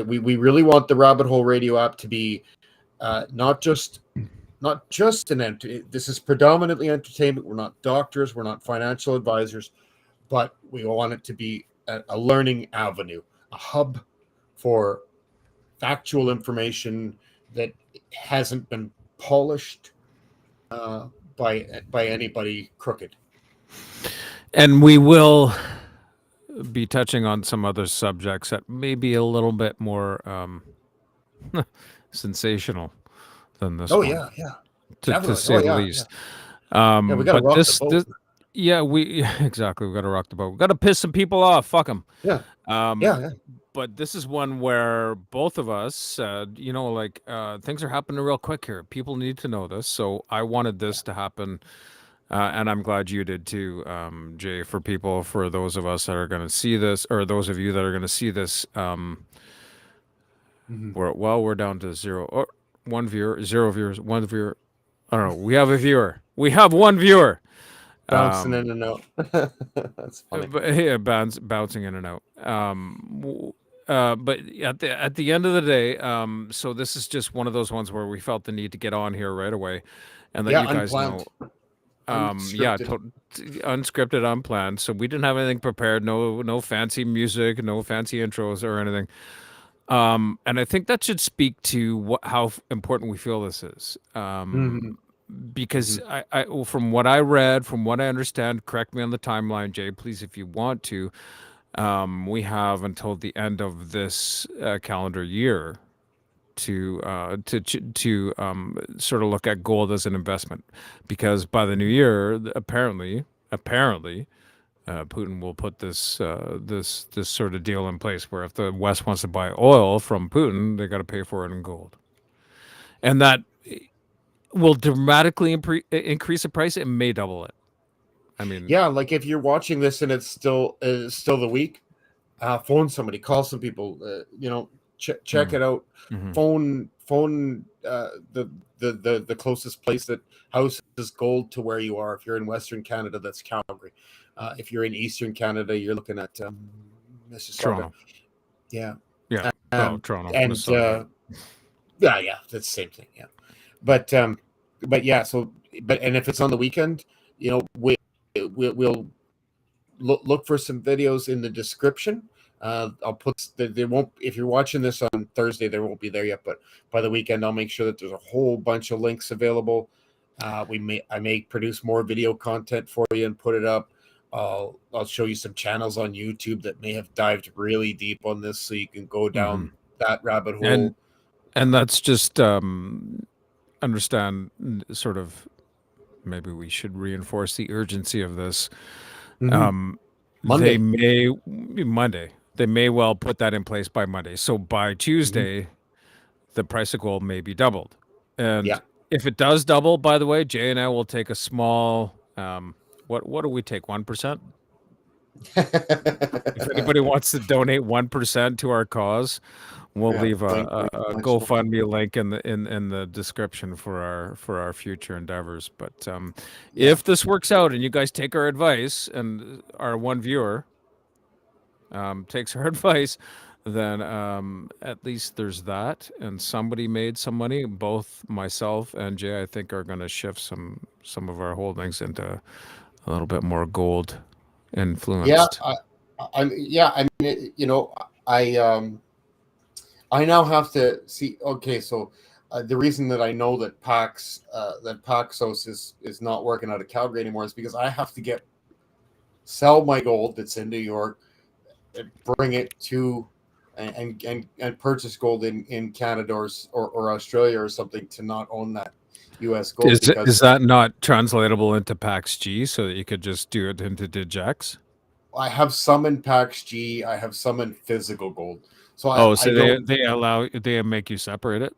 we really want the Rabbit Hole Radio app to be not just an this is predominantly entertainment. We're not doctors, we're not financial advisors, but we want it to be a learning avenue, a hub for factual information that hasn't been polished by anybody crooked. And we will be touching on some other subjects that may be a little bit more sensational than this. Oh, one, yeah. To say the least. Yeah, we got to rock the boat. Exactly. We got to rock the boat. We got to piss some people off. Fuck them. Yeah. But this is one where both of us said, things are happening real quick here. People need to know this. So I wanted this to happen. And I'm glad you did too, Jay, for those of us that are going to see this, or those of you that are going to see this. We're down to zero, or one viewer, 0 viewers, one viewer. I don't know. We have a viewer. We have one viewer. Bouncing in and out. That's funny. Bouncing in and out. But at the end of the day, so this is just one of those ones where we felt the need to get on here right away, and let you guys know. Unscripted, unplanned. So we didn't have anything prepared. No fancy music, no fancy intros or anything. And I think that should speak to how important we feel this is. Because I from what I read, from what I understand, correct me on the timeline, Jay, please, if you want to. We have until the end of this calendar year to sort of look at gold as an investment, because by the new year, apparently, Putin will put this sort of deal in place where if the West wants to buy oil from Putin, they got to pay for it in gold, and that will dramatically increase the price. It may double it. I mean, yeah, like if you're watching this and it's still the week, phone somebody, call some people, check it out. Phone the closest place that houses gold to where you are. If you're in Western Canada, that's Calgary. If you're in Eastern Canada, you're looking at Mississauga. Toronto. Yeah. Toronto. And that's the same thing. Yeah, but yeah. So, and if it's on the weekend, we'll look for some videos in the description. I'll put they won't, if you're watching this on Thursday, they won't be there yet, but by the weekend I'll make sure that there's a whole bunch of links available. I may produce more video content for you and put it up. I'll show you some channels on YouTube that may have dived really deep on this, so you can go down that rabbit hole. And that's just understand sort of, maybe we should reinforce the urgency of this. Monday. They may well put that in place by Monday. So by Tuesday, the price of gold may be doubled. And if it does double, by the way, Jay and I will take a small, what do we take? 1%? If anybody wants to donate 1% to our cause, we'll leave a GoFundMe link in the description for our future endeavors. But if this works out and you guys take our advice, and our one viewer takes our advice, then at least there's that, and somebody made some money. Both myself and Jay, I think, are going to shift some of our holdings into a little bit more gold influenced. I now have to see. Okay, so the reason that I know that Paxos is not working out of Calgary anymore is because I have to sell my gold that's in New York, and bring it to and purchase gold in Canada or Australia or something to not own that U.S. gold. Is that not translatable into PaxG so that you could just do it into DigX? I have some in PaxG. I have some in physical gold. So they make you separate it?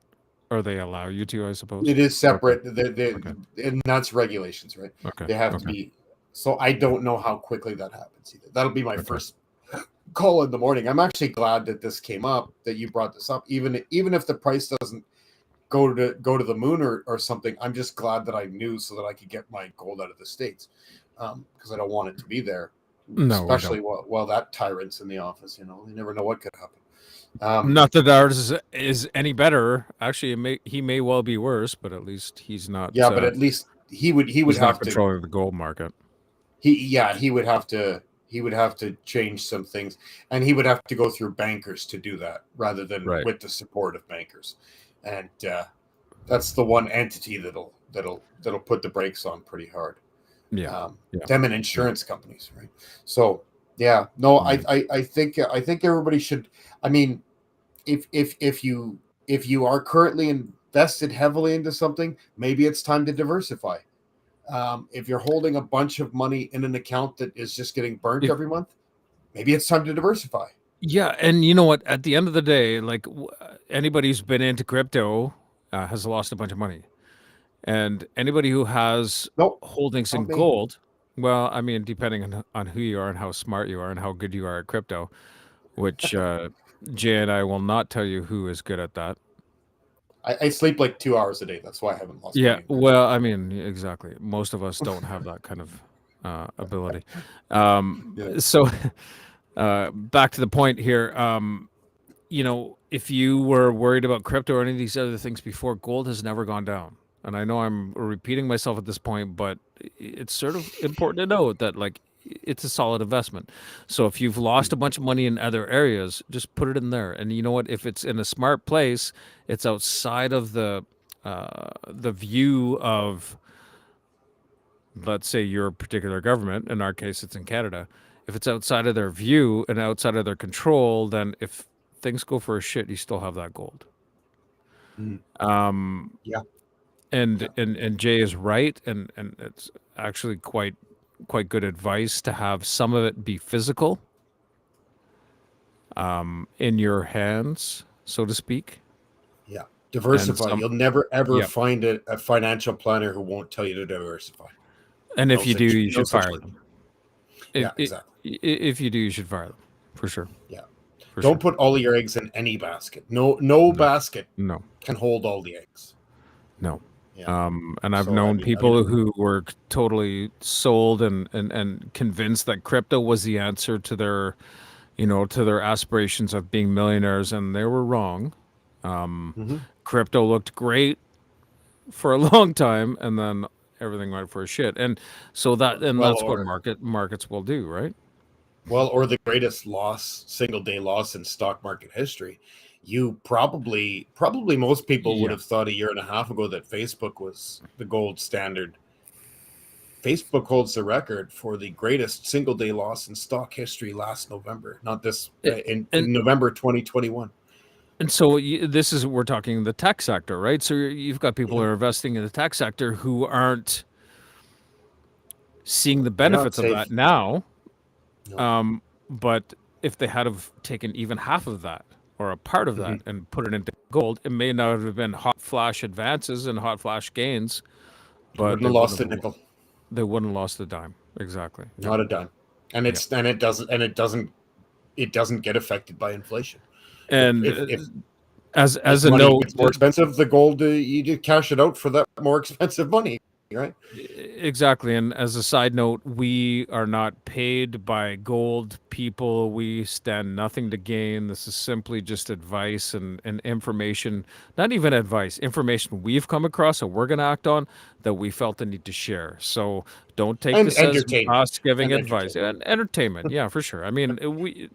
Or they allow you to, I suppose. It is Okay. separate, Okay. and that's regulations, right? Okay. They have to Okay. be. So I don't know how quickly that happens either. That'll be my Okay. first call in the morning. I'm actually glad that this came up, that you brought this up. Even if the price doesn't go to the moon or something, I'm just glad that I knew so that I could get my gold out of the States, because I don't want it to be there, No, we especially don't. while that tyrant's in the office. You never know what could happen. Um, Not that ours is any better. Actually, he may well be worse, but at least yeah, but at least he would he's not have to controlling the gold market. he would have to change some things, and he would have to go through bankers to do that rather than Right. with the support of bankers, and that's the one entity that'll put the brakes on pretty hard. Yeah. Yeah. Them and insurance companies, right? So yeah, no, I, Mhm. I I think I think everybody should. I mean, if you are currently invested heavily into something, maybe it's time to diversify. If you're holding a bunch of money in an account that is just getting burnt If every month, maybe it's time to diversify. Yeah, and you know what? At the end of the day, like anybody who's been into crypto has lost a bunch of money, and anybody who has Nope, holdings not in me. gold, well, I mean, depending on who you are and how smart you are and how good you are at crypto, which Jay and I will not tell you who is good at that. I sleep like 2 hours a day. That's why I haven't lost Yeah, money in crypto. well, I mean, exactly. Most of us don't have that kind of ability. Yeah. So back to the point here. If you were worried about crypto or any of these other things before, gold has never gone down. And I know I'm repeating myself at this point, but it's sort of important to note that like it's a solid investment. So if you've lost a bunch of money in other areas, just put it in there. And you know what? If it's in a smart place, it's outside of the view of, let's say, your particular government. In our case, it's in Canada. If it's outside of their view and outside of their control, then if things go for a shit, you still have that gold. Mm. Um, Yeah. and Yeah. and Jay is right, and it's actually quite good advice to have some of it be physical, in your hands, so to speak, Yeah. and Diversify. some, You'll never ever yeah. find a financial planner who won't tell you to diversify. And No if you do, such you no should such fire thing. them. Yeah, exactly. If you do, you should fire them for sure, Yeah. for Don't sure. put all of your eggs in any basket. No No, basket no, can hold all the eggs. no. Yeah. And I've So I known mean, I mean, people who were totally sold and convinced that crypto was the answer to their aspirations of being millionaires, and they were wrong. mhm. Crypto looked great for a long time, and then everything went for a shit. And so well, that's what or markets will do, right? or the greatest single day loss in stock market history. You probably most people would Yeah. have thought a year and a half ago that Facebook was the gold standard. Facebook holds the record for the greatest single day loss in stock history last November, not this It, and in November 2021. and so this is, we're talking the tech sector, right? So you've got people who Yeah, are investing in the tech sector who aren't seeing the they're not benefits of that safe. now. No. Um, but if they had have taken even half of that or a part of Mm-hmm. that and put it into gold, it may not have been hot flash advances and hot flash gains, You but wouldn't have lost a nickel, they wouldn't have lost a dime. Exactly. Yeah. not a dime, and Yeah. it doesn't get affected by inflation. If And if if as if a money note, gets more expensive, the gold you just cash it out for that more expensive money, right? exactly. And as a side note, we are not paid by gold people. We stand nothing to gain. This is simply just advice and information, not even advice, information we've come across and we're going to act on that we felt the need to share. So don't take And this as entertainment us giving and advice. entertainment. And entertainment. Yeah, for sure. I mean, we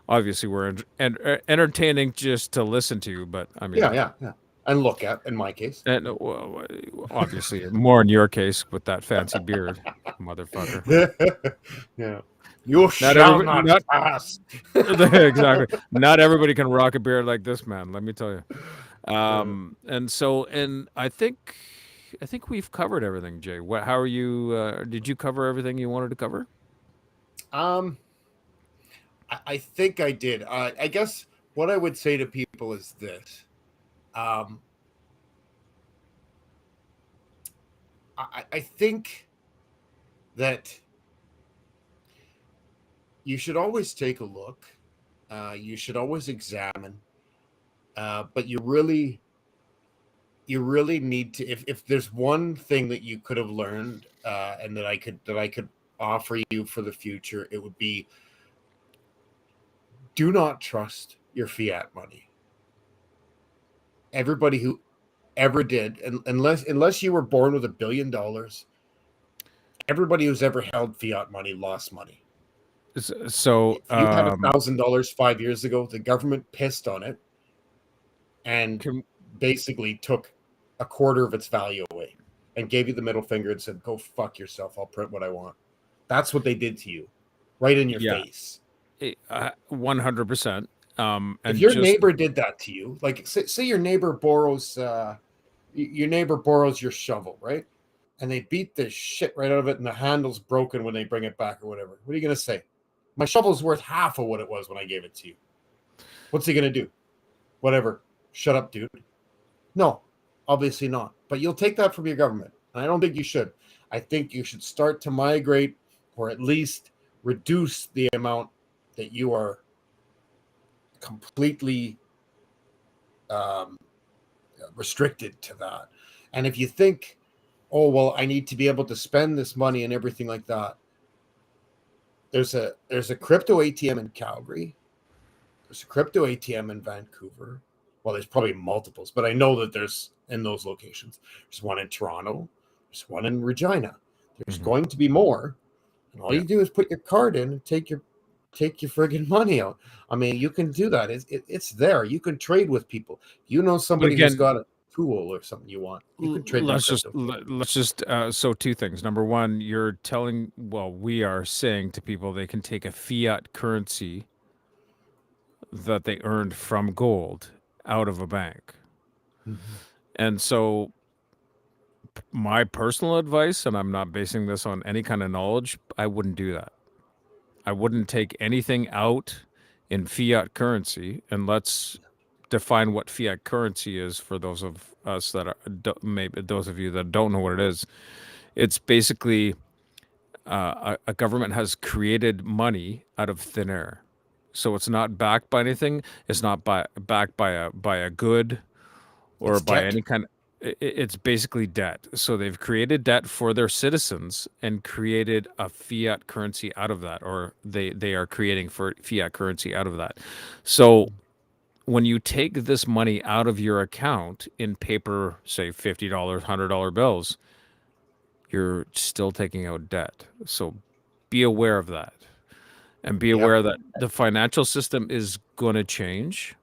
obviously we're entertaining just to listen to, but I Yeah, mean, yeah, yeah. And look at in my case. and well, obviously, more in your case with that fancy beard, motherfucker. Yeah. You Not shall everybody, not not pass. exactly. Not everybody can rock a beard like this man. Let me tell you. Uh, And I think we've covered everything, Jay. How are you? Did you cover everything you wanted to cover? um, I think I did. I guess what I would say to people is this. Um, I think that you should always take a look. You should always examine, but you really need to. If there's one thing that you could have learned, and that I could offer you for the future, it would be: do not trust your fiat money. Everybody who ever did, unless you were born with $1 billion, everybody who's ever held fiat money lost money. So, If you had $1,000 5 years ago, the government pissed on it and basically took a quarter of its value away and gave you the middle finger and said, "Go fuck yourself. I'll print what I want." That's what they did to you, right in your face. 100%. And if your neighbor did that to you, like say your neighbor borrows your shovel, right? And they beat the shit right out of it, and the handle's broken when they bring it back or whatever. What are you gonna say? My shovel's worth half of what it was when I gave it to you. What's he gonna do? Whatever. Shut up, dude. No, obviously not. But you'll take that from your government. And I don't think you should. I think you should start to migrate, or at least reduce the amount that you are completely restricted to that. And if you think, oh, well, I need to be able to spend this money and everything like that, there's a crypto ATM in Calgary. There's a crypto ATM in Vancouver. Well, there's probably multiples, but I know that there's in those locations. There's one in Toronto. There's one in Regina. There's going to be more. And all you do is put your card in and take your friggin' money out. I mean, you can do that. It's there. You can trade with people. You know somebody who's got a tool or something you want. You can trade. Let's just so two things. Number one, we are saying to people they can take a fiat currency that they earned from gold out of a bank. And so my personal advice, and I'm not basing this on any kind of knowledge, I wouldn't do that. I wouldn't take anything out in fiat currency. And let's define what fiat currency is for those of us that are, maybe those of you that don't know what it is. It's basically a government has created money out of thin air. So it's not backed by anything. It's not backed by a good or by any kind of. It's basically debt. So they've created debt for their citizens and created a fiat currency out of that, or they are creating for fiat currency out of that. So when you take this money out of your account in paper, say $50, $100 bills, you're still taking out debt. So be aware of that, and be aware that the financial system is going to change.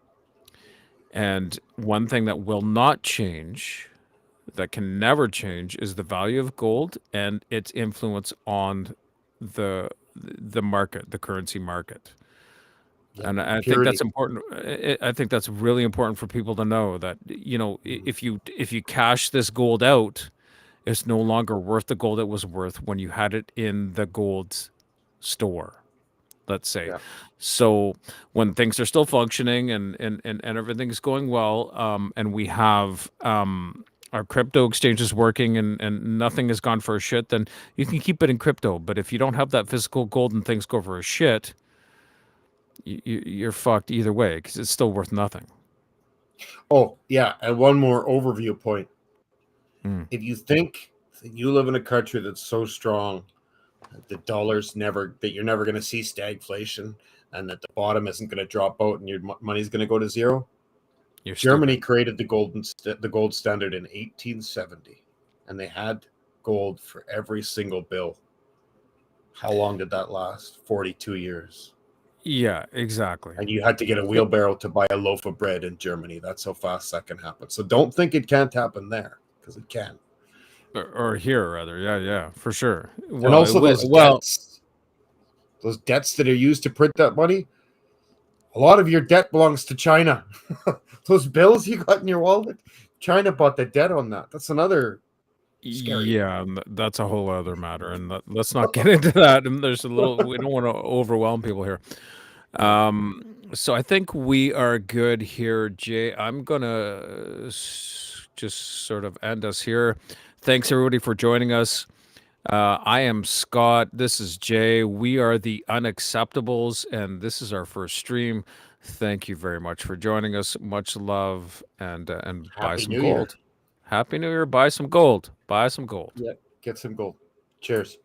And one thing that will not change, that can never change, is the value of gold and its influence on the market, the currency market. And I think that's important. I think that's really important for people to know that, if you cash this gold out, it's no longer worth the gold it was worth when you had it in the gold store, let's say. So when things are still functioning and everything's going well, and we have our crypto exchanges working and nothing has gone for a shit, then you can keep it in crypto. But if you don't have that physical gold and things go for a shit, you're fucked either way, because it's still worth nothing. Oh, yeah. And one more overview point. If you think that you live in a country that's so strong that the dollar's that you're never going to see stagflation, and that the bottom isn't going to drop out and your money's going to go to zero, Germany created the gold standard in 1870, and they had gold for every single bill. How long did that last? 42 years. Yeah, exactly. And you had to get a wheelbarrow to buy a loaf of bread in Germany. That's how fast that can happen. So don't think it can't happen there, because it can. Or here, rather. Yeah, for sure. Well, and also those debts that are used to print that money, a lot of your debt belongs to China. Those bills you got in your wallet, China bought the debt on that. That's another scary. Yeah, that's a whole other matter. And let's not get into that. And there's we don't want to overwhelm people here. So I think we are good here, Jay. I'm going to just sort of end us here. Thanks everybody for joining us. I am Scott. This is Jay. We are the Unacceptables, and this is our first stream. Thank you very much for joining us. Much love, and buy Happy some New Year. gold. Happy New Year. Buy some gold. Buy some gold. Yeah, get some gold. Cheers.